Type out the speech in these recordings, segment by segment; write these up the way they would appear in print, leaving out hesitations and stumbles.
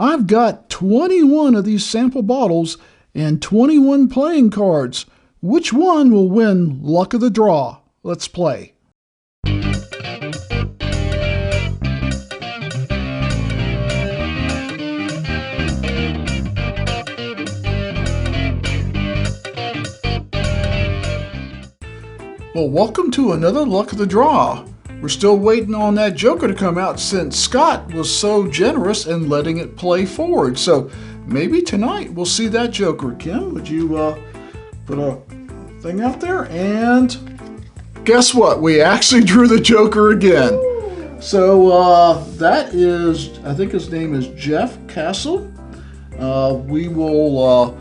I've got 21 of these sample bottles and 21 playing cards. Which one will win Luck of the Draw? Let's play. Well, welcome to another Luck of the Draw. We're still waiting on that Joker to come out since Scott was so generous in letting it play forward. So maybe tonight we'll see that Joker. Kim, would you put a thing out there? And guess what? We actually drew the Joker again. So that is, I think his name is Jeff Castle. We will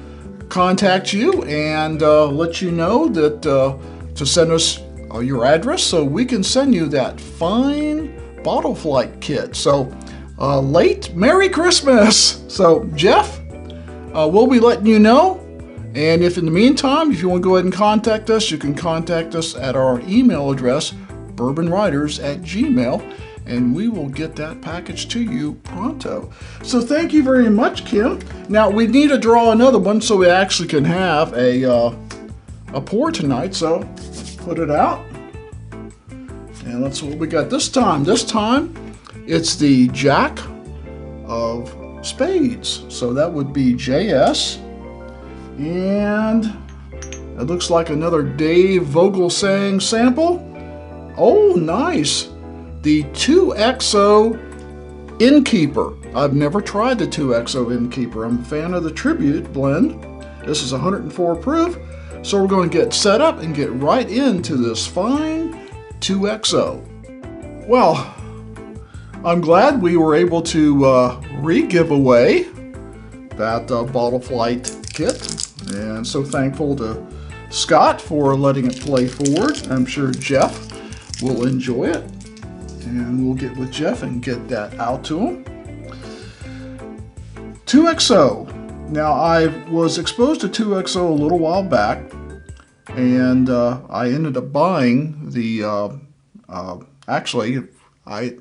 contact you and let you know that to send us your address so we can send you that fine bottle flight kit. So late Merry Christmas. So Jeff, we'll be letting you know. And if in the meantime, if you want to go ahead and contact us, you can contact us at our email address, bourbonwriters@gmail.com, and we will get that package to you pronto. So thank you very much, Kim. Now we need to draw another one so we actually can have a pour tonight. So put it out. And that's what we got this time. This time it's the Jack of Spades. So that would be JS. And it looks like another Dave Vogelsang sample. Oh, nice. The 2XO Innkeeper. I've never tried the 2XO Innkeeper. I'm a fan of the Tribute blend. This is 104 proof. So we're going to get set up and get right into this fine 2XO. Well, I'm glad we were able to re-give away that bottle flight kit. And so thankful to Scott for letting it play forward. I'm sure Jeff will enjoy it. And we'll get with Jeff and get that out to him. 2XO. Now, I was exposed to 2XO a little while back, and I ended up buying the, actually, I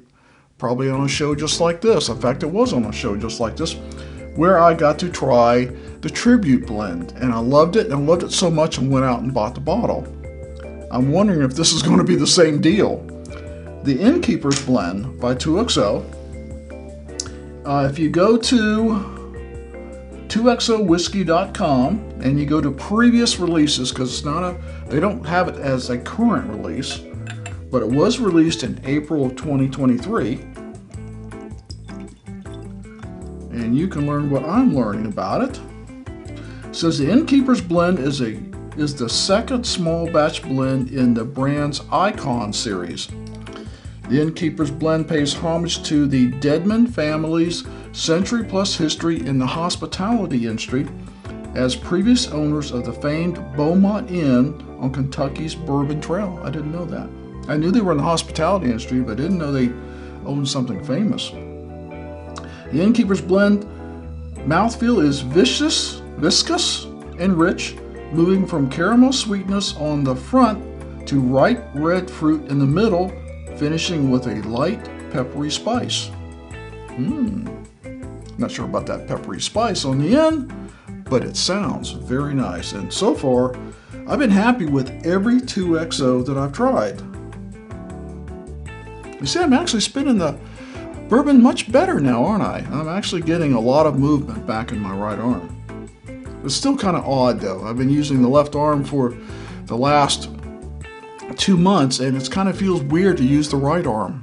probably on a show just like this. In fact, it was on a show just like this, where I got to try the Tribute blend, and I loved it, and I loved it so much I went out and bought the bottle. I'm wondering if this is going to be the same deal. The Innkeeper's blend by 2XO. If you go to 2xowhiskey.com and you go to previous releases, because it's not they don't have it as a current release, but it was released in April of 2023, and you can learn what I'm learning about it. It says the Innkeeper's blend is the second small batch blend in the brand's Icon series. The Innkeeper's blend pays homage to the Deadman family's century-plus history in the hospitality industry as previous owners of the famed Beaumont Inn on Kentucky's Bourbon Trail. I didn't know that. I knew they were in the hospitality industry, but I didn't know they owned something famous. The Innkeeper's blend mouthfeel is viscous, and rich, moving from caramel sweetness on the front to ripe red fruit in the middle, finishing with a light peppery spice. Not sure about that peppery spice on the end, but it sounds very nice. And so far, I've been happy with every 2XO that I've tried. You see, I'm actually spinning the bourbon much better now, aren't I? I'm actually getting a lot of movement back in my right arm. It's still kind of odd though. I've been using the left arm for the last 2 months, and it kind of feels weird to use the right arm.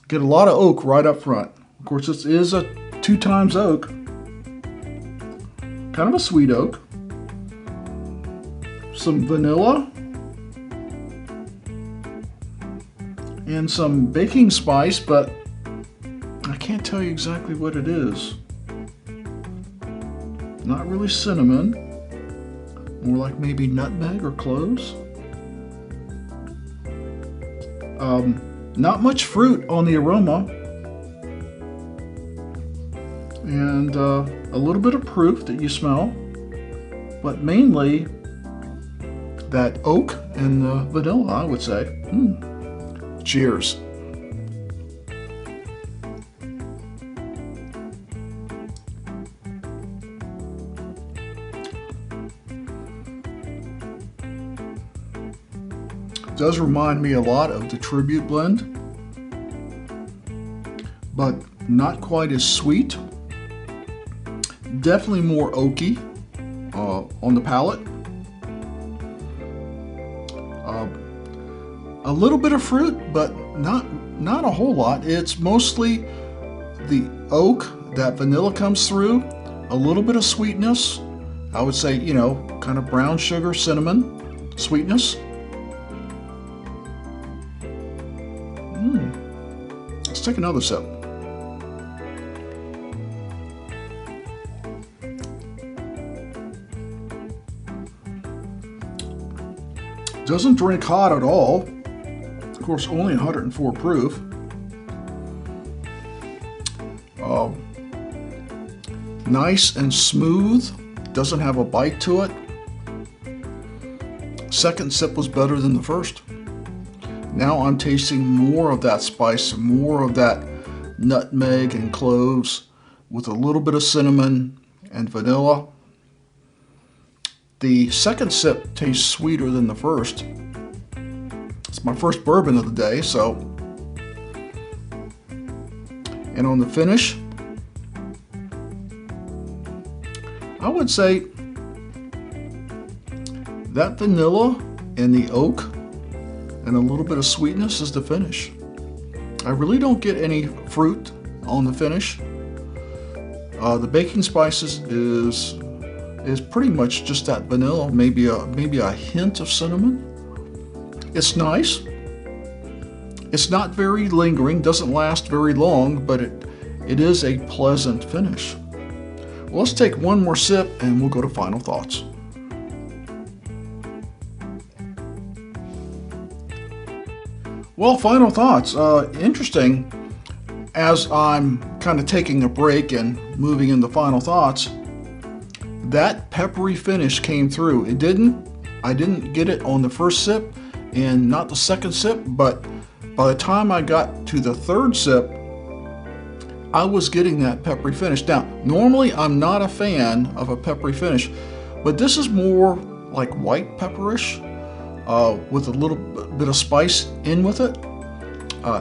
Get a lot of oak right up front. Of course, this is a 2 times oak. Kind of a sweet oak. Some vanilla. And some baking spice, but I can't tell you exactly what it is. Not really cinnamon. More like maybe nutmeg or cloves. Not much fruit on the aroma. And a little bit of proof that you smell. But mainly that oak and the vanilla, I would say. Cheers. Does remind me a lot of the Tribute blend, but not quite as sweet. Definitely more oaky on the palate. A little bit of fruit, but not a whole lot. It's mostly the oak, that vanilla comes through, a little bit of sweetness. I would say, you know, kind of brown sugar, cinnamon sweetness. Let's take another sip. Doesn't drink hot at all. Of course, only 104 proof. Nice and smooth. Doesn't have a bite to it. Second sip was better than the first. Now I'm tasting more of that spice, more of that nutmeg and cloves with a little bit of cinnamon and vanilla. The second sip tastes sweeter than the first. It's my first bourbon of the day, so. And on the finish, I would say that vanilla and the oak and a little bit of sweetness is the finish. I really don't get any fruit on the finish. The baking spices is pretty much just that vanilla, maybe a hint of cinnamon. It's nice. It's not very lingering, doesn't last very long, but it is a pleasant finish. Well, let's take one more sip and we'll go to final thoughts. Well, final thoughts. Interesting. As I'm kind of taking a break and moving into final thoughts, that peppery finish came through. I didn't get it on the first sip and not the second sip, but by the time I got to the third sip, I was getting that peppery finish. Now, normally I'm not a fan of a peppery finish, but this is more like white pepperish with a little bit of spice in with it.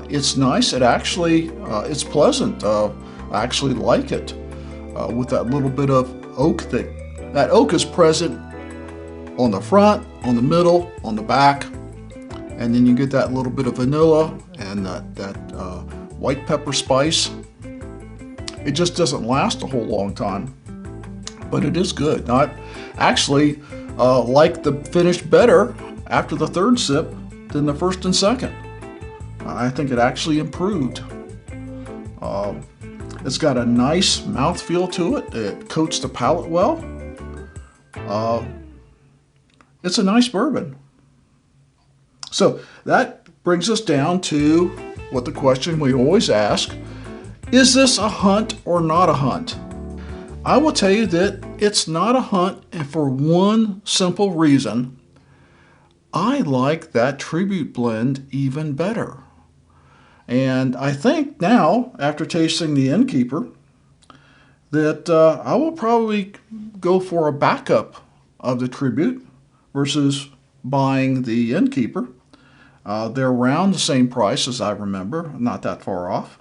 It's nice. It actually, it's pleasant. I actually like it with that little bit of oak. That oak is present on the front, on the middle, on the back, and then you get that little bit of vanilla and that white pepper spice. It just doesn't last a whole long time, but it is good. I actually like the finish better after the third sip than the first and second. I think it actually improved. It's got a nice mouthfeel to it. It coats the palate well. It's a nice bourbon. So that brings us down to what the question we always ask. Is this a hunt or not a hunt? I will tell you that it's not a hunt, and for one simple reason. I like that Tribute blend even better. And I think now, after tasting the Innkeeper, that I will probably go for a backup of the Tribute versus buying the Innkeeper. They're around the same price as I remember, not that far off.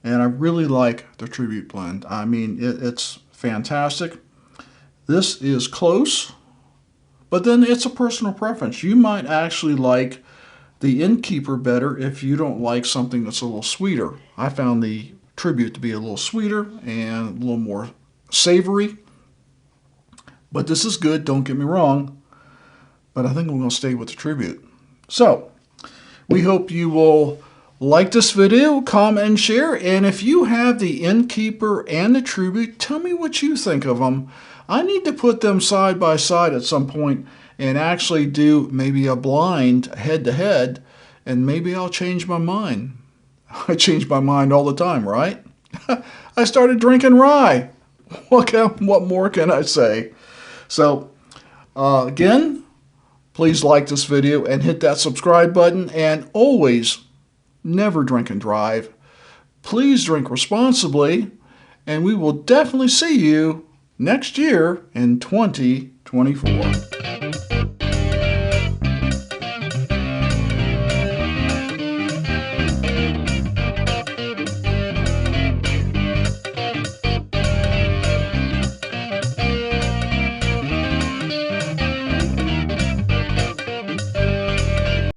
And I really like the Tribute blend. I mean, it's fantastic. This is close, but then it's a personal preference. You might actually like the Innkeeper better if you don't like something that's a little sweeter. I found the Tribute to be a little sweeter and a little more savory. But this is good, don't get me wrong. But I think we're going to stay with the Tribute. So, we hope you will like this video, comment, and share. And if you have the Innkeeper and the Tribute, tell me what you think of them. I need to put them side by side at some point and actually do maybe a blind head-to-head, and maybe I'll change my mind. I change my mind all the time, right? I started drinking rye. What more can I say? So, again, please like this video and hit that subscribe button, and always never drink and drive. Please drink responsibly, and we will definitely see you next year in 2024.